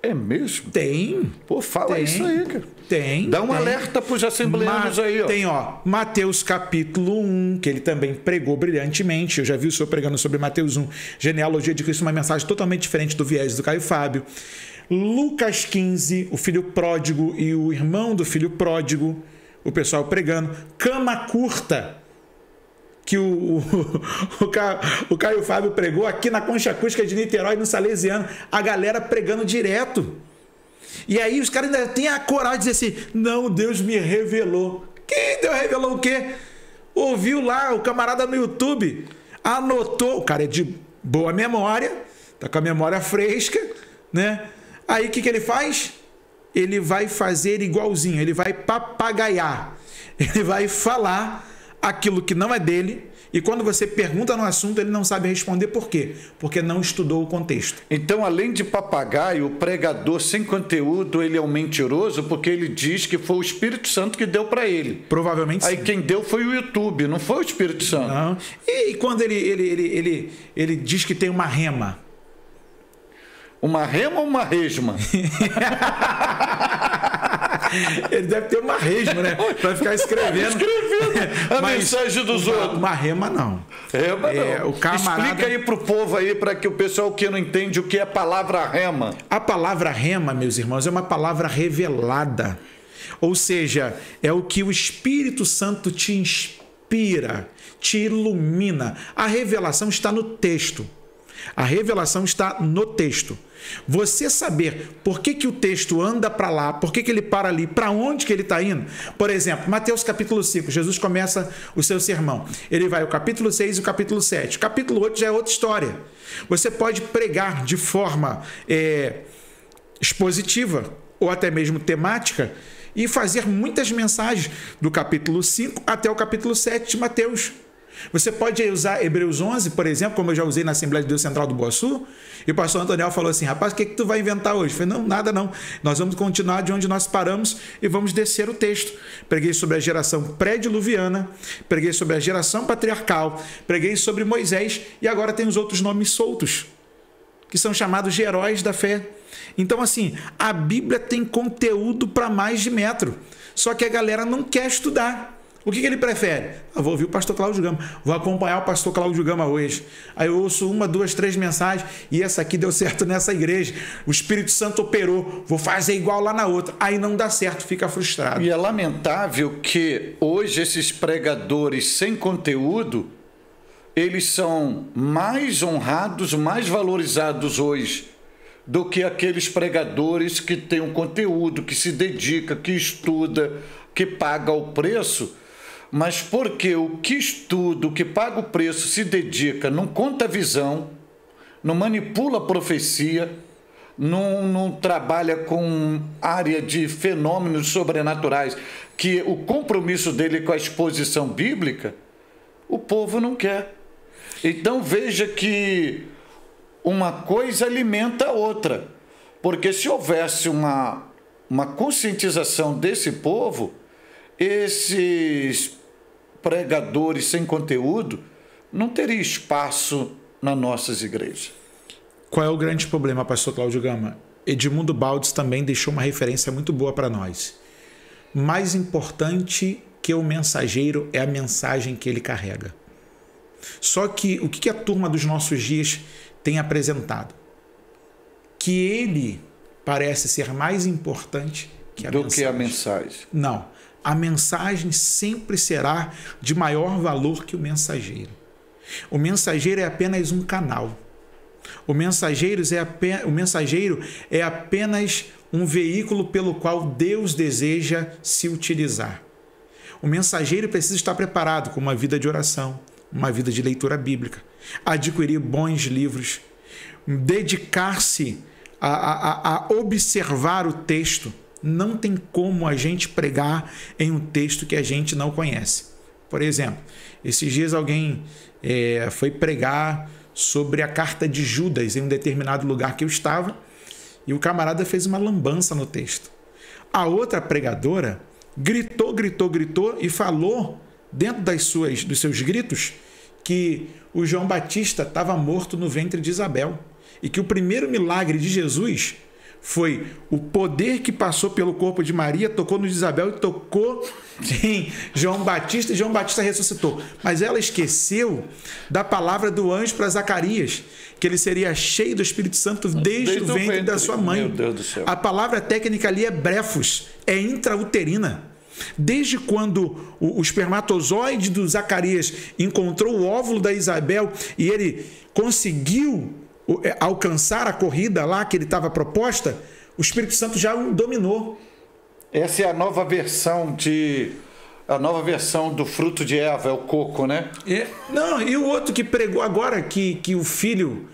S1: É mesmo?
S2: Tem.
S1: Pô, fala isso aí, cara.
S2: Tem.
S1: Dá um alerta para os assembleanos aí, ó.
S2: Tem, Mateus capítulo 1, que ele também pregou brilhantemente. Eu já vi o senhor pregando sobre Mateus 1, genealogia de Cristo, uma mensagem totalmente diferente do viés do Caio Fábio. Lucas 15, o filho pródigo e o irmão do filho pródigo, o pessoal pregando. Cama curta, que o Caio Fábio pregou aqui na Concha Acústica de Niterói, no Salesiano, a galera pregando direto. E aí os caras ainda têm a coragem de dizer assim: não, Deus me revelou. Quem Deus revelou o quê? Ouviu lá o camarada no YouTube, anotou, o cara é de boa memória, tá com a memória fresca, né? Aí o que ele faz? Ele vai fazer igualzinho, ele vai papagaiar, ele vai falar aquilo que não é dele, e quando você pergunta no assunto, ele não sabe responder. Por quê? Porque não estudou o contexto.
S1: Então, além de papagaio, o pregador sem conteúdo, ele é um mentiroso, porque ele diz que foi o Espírito Santo que deu para ele.
S2: Provavelmente
S1: Aí
S2: sim.
S1: Quem deu foi o YouTube, não foi o Espírito Santo.
S2: Não. E quando ele diz que tem uma rema?
S1: Uma rema ou uma resma?
S2: Ele deve ter uma resma, né? Para ficar escrevendo
S1: a mensagem dos outros.
S2: Uma rema não.
S1: Rema não.
S2: O camarada...
S1: Explica aí pro povo aí, para que o pessoal que não entende o que é a palavra rema.
S2: A palavra rema, meus irmãos, é uma palavra revelada. Ou seja, é o que o Espírito Santo te inspira, te ilumina. A revelação está no texto. A revelação está no texto. Você saber por que o texto anda para lá, por que ele para ali, para onde que ele está indo. Por exemplo, Mateus capítulo 5, Jesus começa o seu sermão. Ele vai ao capítulo 6 e o capítulo 7. O capítulo 8 já é outra história. Você pode pregar de forma expositiva ou até mesmo temática e fazer muitas mensagens do capítulo 5 até o capítulo 7 de Mateus. Você pode usar Hebreus 11, por exemplo, como eu já usei na Assembleia de Deus Central do Boaçu, e o pastor Antoniel falou assim: rapaz, o que tu vai inventar hoje? Eu falei: não, nada não. Nós vamos continuar de onde nós paramos e vamos descer o texto. Preguei sobre a geração pré-diluviana, preguei sobre a geração patriarcal, preguei sobre Moisés e agora tem os outros nomes soltos, que são chamados de heróis da fé. Então, assim, a Bíblia tem conteúdo para mais de metro, só que a galera não quer estudar. O que ele prefere? Vou ouvir o pastor Cláudio Gama, vou acompanhar o pastor Cláudio Gama hoje. Aí eu ouço 1, 2, 3 mensagens e essa aqui deu certo nessa igreja. O Espírito Santo operou, vou fazer igual lá na outra. Aí não dá certo, fica frustrado.
S1: E é lamentável que hoje esses pregadores sem conteúdo, eles são mais honrados, mais valorizados hoje do que aqueles pregadores que têm um conteúdo, que se dedica, que estuda, que paga o preço mas porque o que estuda, o que paga o preço, se dedica, não conta a visão, não manipula a profecia, não trabalha com área de fenômenos sobrenaturais, que o compromisso dele com a exposição bíblica, o povo não quer. Então veja que uma coisa alimenta a outra, porque se houvesse uma conscientização desse povo, esses pregadores sem conteúdo não teriam espaço nas nossas igrejas.
S2: Qual é o grande problema, pastor Cláudio Gama? Edmundo Baldes também deixou uma referência muito boa para nós. Mais importante que o mensageiro é a mensagem que ele carrega. Só que o que a turma dos nossos dias tem apresentado? Que ele parece ser mais importante que a mensagem. Não. A mensagem sempre será de maior valor que o mensageiro. O mensageiro é apenas um canal. O mensageiro é apenas um veículo pelo qual Deus deseja se utilizar. O mensageiro precisa estar preparado com uma vida de oração, uma vida de leitura bíblica, adquirir bons livros, dedicar-se a observar o texto. Não tem como a gente pregar em um texto que a gente não conhece. Por exemplo, esses dias alguém foi pregar sobre a carta de Judas em um determinado lugar que eu estava, e o camarada fez uma lambança no texto. A outra pregadora gritou e falou, dentro dos seus gritos, que o João Batista estava morto no ventre de Isabel, e que o primeiro milagre de Jesus foi o poder que passou pelo corpo de Maria, tocou no de Isabel e tocou em João Batista, e João Batista ressuscitou. Mas ela esqueceu da palavra do anjo para Zacarias, que ele seria cheio do Espírito Santo desde o ventre da sua mãe.
S1: Meu Deus do céu.
S2: A palavra técnica ali é brefos, é intrauterina. Desde quando o espermatozoide do Zacarias encontrou o óvulo da Isabel e ele conseguiu alcançar a corrida lá que ele estava proposta, o Espírito Santo já o dominou.
S1: Essa é a nova versão do fruto de Eva, é o coco, né?
S2: Não, e o outro que pregou agora que o filho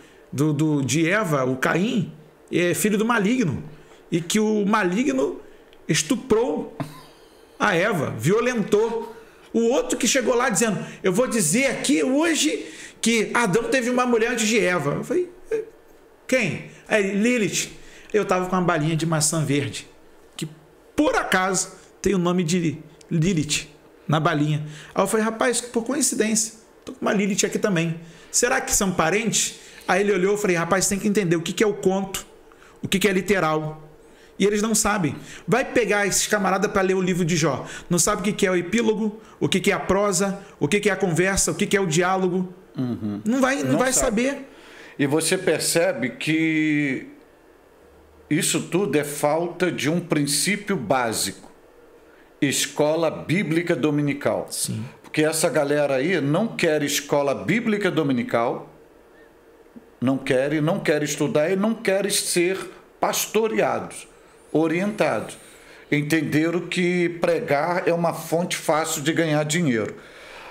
S2: de Eva, o Caim, é filho do maligno, e que o maligno estuprou a Eva, violentou. O outro que chegou lá dizendo, eu vou dizer aqui hoje que Adão teve uma mulher antes de Eva. Eu falei, quem? Aí, Lilith. Eu estava com uma balinha de maçã verde, que por acaso tem o nome de Lilith na balinha. Aí eu falei, rapaz, por coincidência, estou com uma Lilith aqui também. Será que são parentes? Aí ele olhou e falei, rapaz, tem que entender o que é o conto, o que é literal. E eles não sabem. Vai pegar esses camaradas para ler o livro de Jó. Não sabe o que é o epílogo, o que é a prosa, o que é a conversa, o que é o diálogo. Uhum. Não vai saber.
S1: E você percebe que isso tudo é falta de um princípio básico. Escola bíblica dominical.
S2: Sim.
S1: Porque essa galera aí não quer escola bíblica dominical, não quer estudar e não quer ser pastoreados, orientados. Entenderam que pregar é uma fonte fácil de ganhar dinheiro.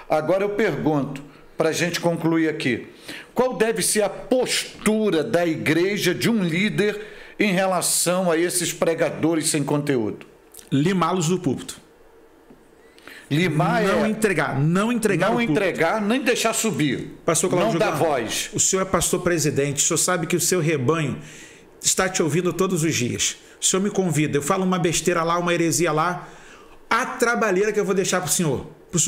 S1: Agora eu pergunto, para a gente concluir aqui, qual deve ser a postura da igreja, de um líder, em relação a esses pregadores sem conteúdo?
S2: Limá-los do púlpito.
S1: Limar
S2: não entregar,
S1: nem deixar subir.
S2: Pastor Cláudio,
S1: não dar voz.
S2: O senhor é pastor presidente, o senhor sabe que o seu rebanho está te ouvindo todos os dias. O senhor me convida, eu falo uma besteira lá, uma heresia lá, a trabalheira que eu vou deixar para o senhor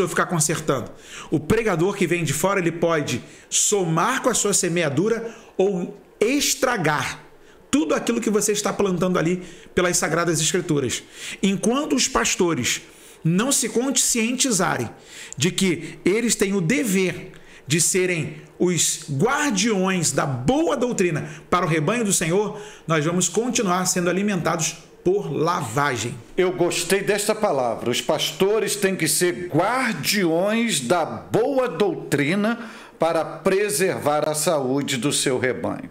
S2: ficar consertando. O pregador que vem de fora, ele pode somar com a sua semeadura ou estragar tudo aquilo que você está plantando ali pelas Sagradas Escrituras. Enquanto os pastores não se conscientizarem de que eles têm o dever de serem os guardiões da boa doutrina para o rebanho do Senhor, nós vamos continuar sendo alimentados por lavagem.
S1: Eu gostei desta palavra. Os pastores têm que ser guardiões da boa doutrina para preservar a saúde do seu rebanho.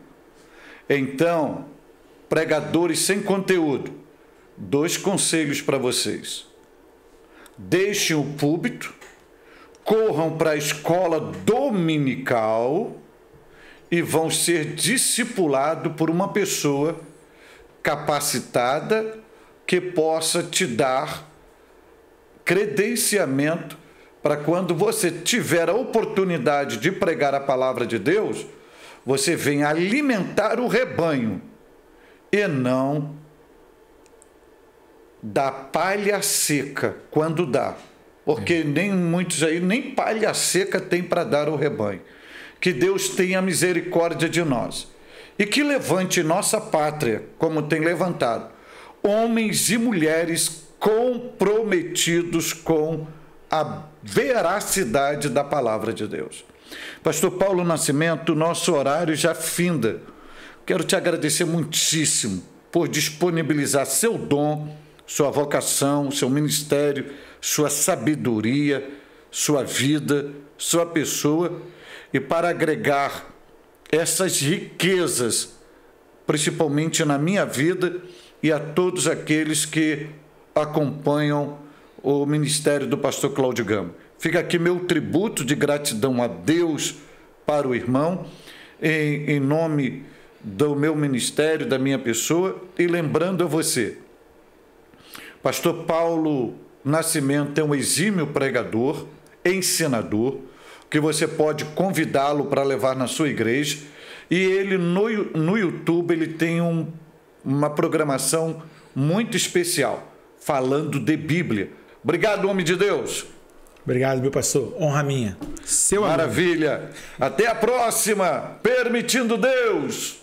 S1: Então, pregadores sem conteúdo, 2 conselhos para vocês. Deixem o púlpito corram para a escola dominical e vão ser discipulados por uma pessoa capacitada que possa te dar credenciamento para quando você tiver a oportunidade de pregar a palavra de Deus, você venha alimentar o rebanho e não dar palha seca quando dá. Porque nem muitos aí, nem palha seca tem para dar ao rebanho. Que Deus tenha misericórdia de nós. E que levante nossa pátria, como tem levantado, homens e mulheres comprometidos com a veracidade da palavra de Deus. Pastor Paulo Nascimento, nosso horário já finda. Quero te agradecer muitíssimo por disponibilizar seu dom, sua vocação, seu ministério, sua sabedoria, sua vida, sua pessoa, e para agregar essas riquezas, principalmente na minha vida e a todos aqueles que acompanham o ministério do pastor Cláudio Gama. Fica aqui meu tributo de gratidão a Deus para o irmão, em nome do meu ministério, da minha pessoa, e lembrando a você, pastor Paulo Nascimento é um exímio pregador, ensinador, que você pode convidá-lo para levar na sua igreja, e ele no YouTube ele tem uma programação muito especial, falando de Bíblia. Obrigado, homem de Deus.
S2: Obrigado, meu pastor. Honra minha. Seu amigo.
S1: Maravilha. Até a próxima, permitindo Deus.